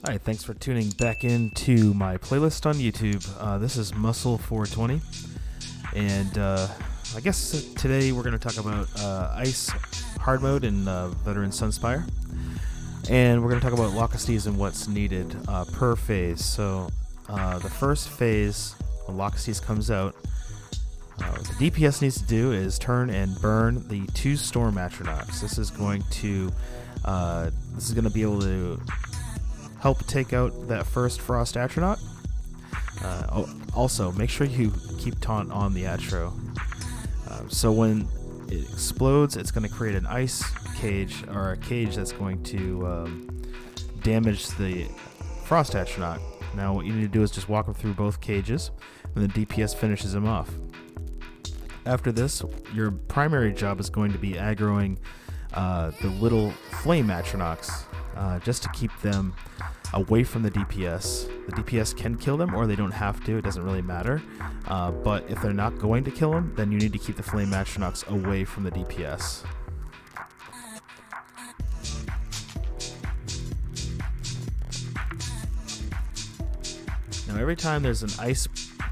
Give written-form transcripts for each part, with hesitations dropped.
Hi, thanks for tuning back into my playlist on YouTube. This is Muscle420, and I guess today we're going to talk about Ice Hard Mode in Veteran Sunspire, and we're going to talk about Lokkestiiz and what's needed per phase. So the first phase, when Lokkestiiz comes out, what the DPS needs to do is turn and burn the 2 Storm Atronachs. This is going to be able to help take out that first Frost Atronach. Also, make sure you keep Taunt on the Atro. So when it explodes, it's going to create an ice cage, or a cage that's going to damage the Frost Atronach. Now what you need to do is just walk him through both cages, and the DPS finishes him off. After this, your primary job is going to be aggroing the little Flame Atronachs, just to keep them away from the DPS. The DPS can kill them, or they don't have to. It doesn't really matter. But if they're not going to kill them, then you need to keep the Flame Atronachs away from the DPS. Now, every time there's an ice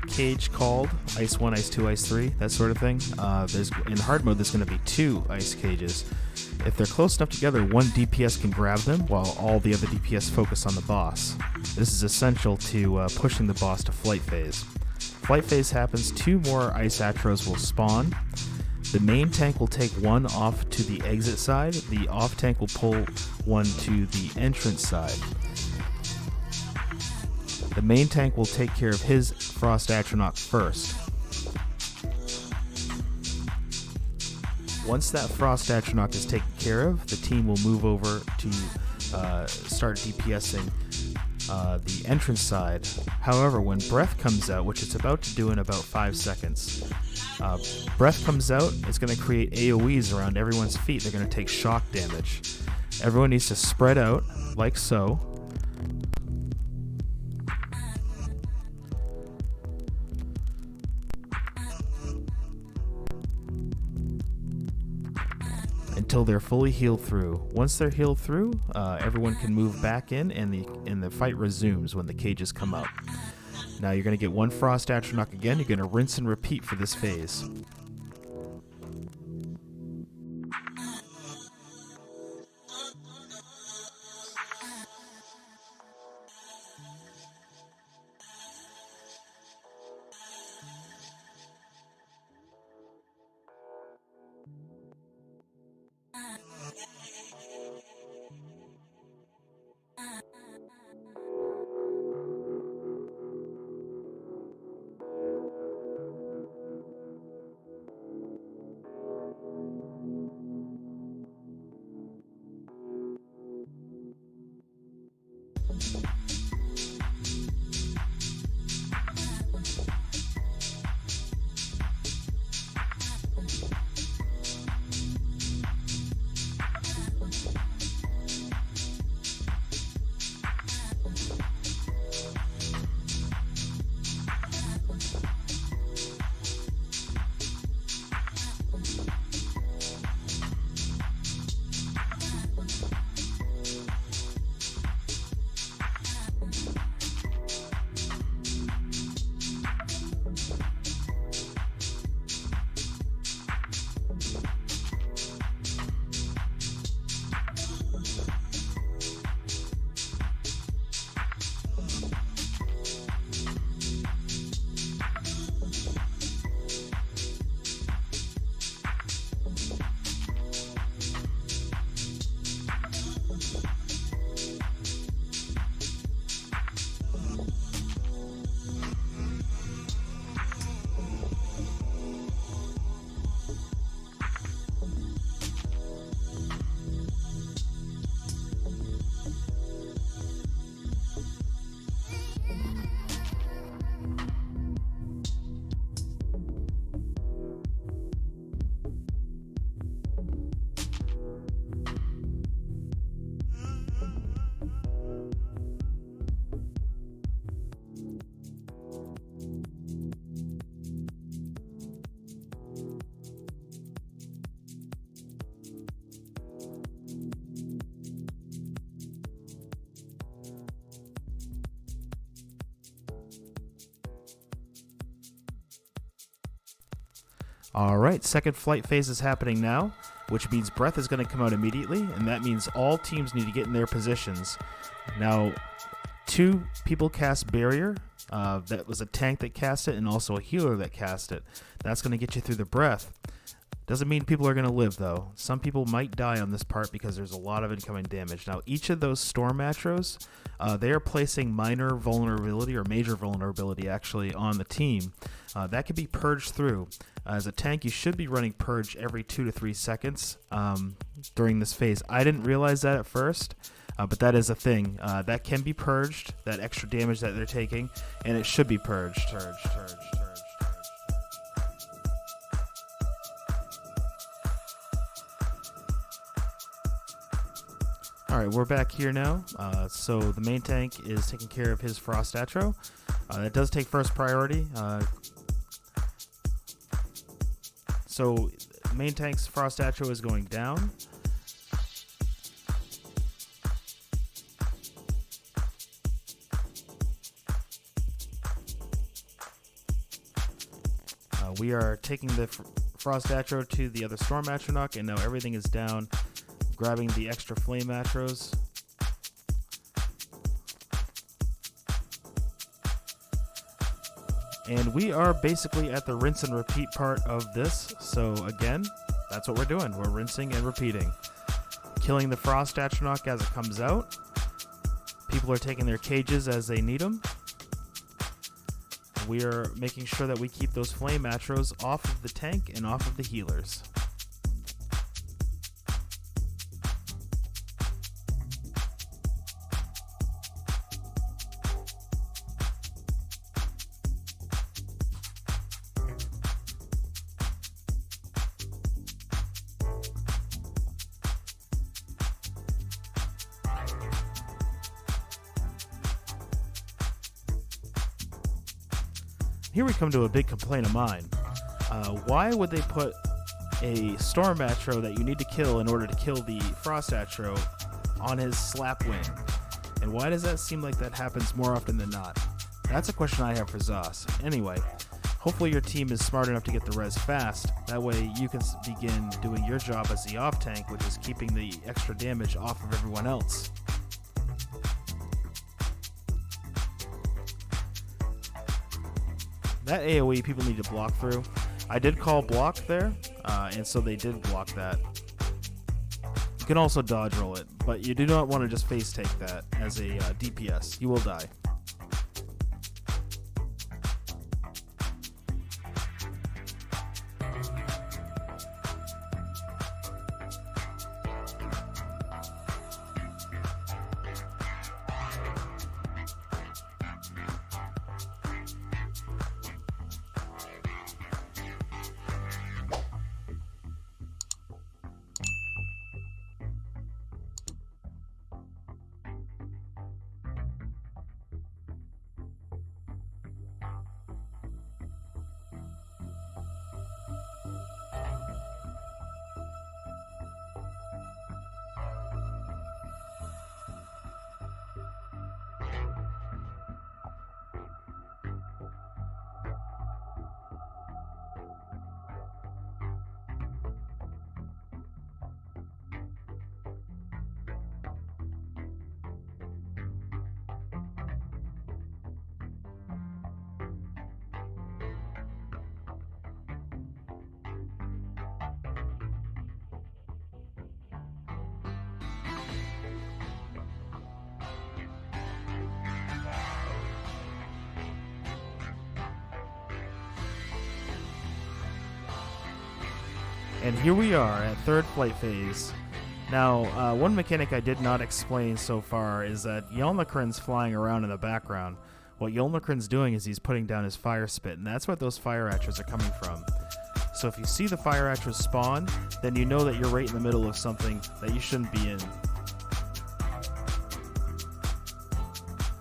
cage called, Ice 1, Ice 2, Ice 3, that sort of thing, in hard mode there's going to be 2 ice cages. If they're close enough together, one DPS can grab them while all the other DPS focus on the boss. This is essential to pushing the boss to flight phase. Flight phase happens, 2 more ice Atros will spawn. The main tank will take one off to the exit side. The off tank will pull one to the entrance side. The main tank will take care of his Frost Atronach first. Once that Frost Atronach is taken care of, the team will move over to start DPSing the entrance side. However, when Breath comes out, which it's about to do in about 5 seconds, Breath comes out, it's going to create AoEs around everyone's feet. They're going to take shock damage. Everyone needs to spread out, like so. Until they're fully healed through. Once they're healed through, everyone can move back in, and the fight resumes when the cages come up. Now you're going to get one Frost Atronach again. You're going to rinse and repeat for this phase. Alright, second flight phase is happening now, which means breath is going to come out immediately, and that means all teams need to get in their positions. Now, 2 people cast barrier. That was a tank that cast it and also a healer that cast it. That's going to get you through the breath. Doesn't mean people are going to live, though. Some people might die on this part because there's a lot of incoming damage. Now, each of those storm macros, they are placing minor vulnerability, or major vulnerability actually, on the team. That can be purged through. As a tank, you should be running purge every 2 to 3 seconds during this phase. I didn't realize that at first, but that is a thing. That can be purged, that extra damage that they're taking, and it should be purged. Alright, we're back here now. So the main tank is taking care of his Frost Atro. That does take first priority. So main tank's Frost Atro is going down. We are taking the Frost Atro to the other Storm Atronach, and now everything is down. Grabbing the extra flame Atros. And we are basically at the rinse and repeat part of this. So again, that's what we're doing. We're rinsing and repeating. Killing the Frost Atronach as it comes out. People are taking their cages as they need them. We are making sure that we keep those flame Atros off of the tank and off of the healers. Here we come to a big complaint of mine. Why would they put a Storm Atro that you need to kill in order to kill the Frost Atro on his slap wing? And why does that seem like that happens more often than not? That's a question I have for Zos. Anyway, hopefully your team is smart enough to get the res fast. That way you can begin doing your job as the off tank, which is keeping the extra damage off of everyone else. That AoE people need to block through. I did call block there, and so they did block that. You can also dodge roll it, but you do not want to just face take that as a DPS. You will die. And here we are at third flight phase. Now, one mechanic I did not explain so far is that Yelnahkrin's flying around in the background. What Yelnahkrin's doing is he's putting down his fire spit, and that's what those fire atros are coming from. So if you see the fire atros spawn, then you know that you're right in the middle of something that you shouldn't be in.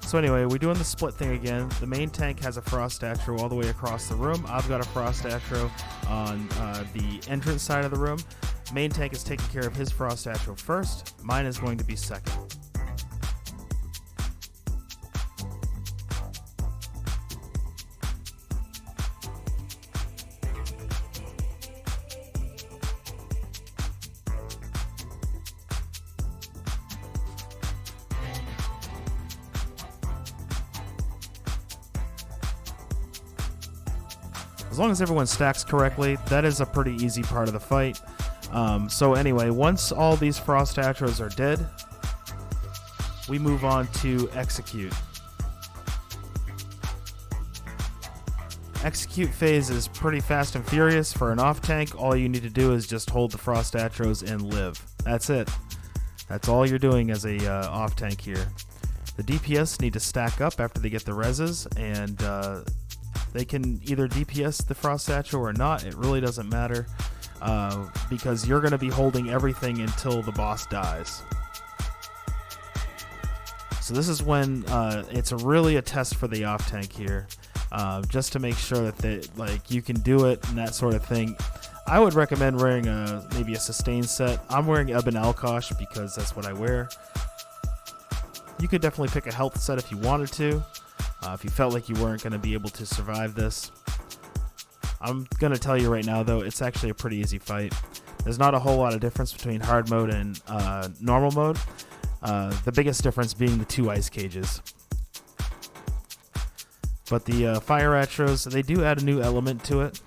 So anyway, we're doing the split thing again. The main tank has a Frost Atro all the way across the room. I've got a Frost Atro on the entrance side of the room. Main tank is taking care of his Frost Atro first. Mine is going to be second. As long as everyone stacks correctly, that is a pretty easy part of the fight. So anyway, once all these Frost Atros are dead, we move on to Execute. Execute phase is pretty fast and furious. For an off tank, all you need to do is just hold the Frost Atros and live. That's it. That's all you're doing as a off tank here. The DPS need to stack up after they get the reses, and they can either DPS the Frost Atro or not. It really doesn't matter, because you're going to be holding everything until the boss dies. So this is when it's really a test for the off tank here, just to make sure that you can do it and that sort of thing. I would recommend wearing maybe a sustain set. I'm wearing Ebon Alkosh because that's what I wear. You could definitely pick a health set if you wanted to, if you felt like you weren't going to be able to survive this. I'm going to tell you right now, though, it's actually a pretty easy fight. There's not a whole lot of difference between hard mode and normal mode. The biggest difference being the 2 ice cages. But the Fire Atros, they do add a new element to it.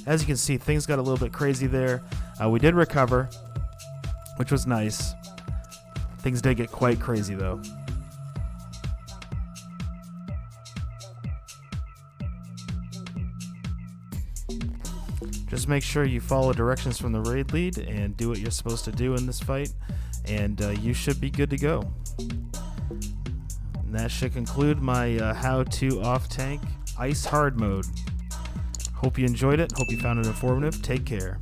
As you can see, things got a little bit crazy there. We did recover, which was nice. Things did get quite crazy, though. Just make sure you follow directions from the raid lead and do what you're supposed to do in this fight, and you should be good to go. And that should conclude my how-to off-tank Ice Hard mode. Hope you enjoyed it. Hope you found it informative. Take care.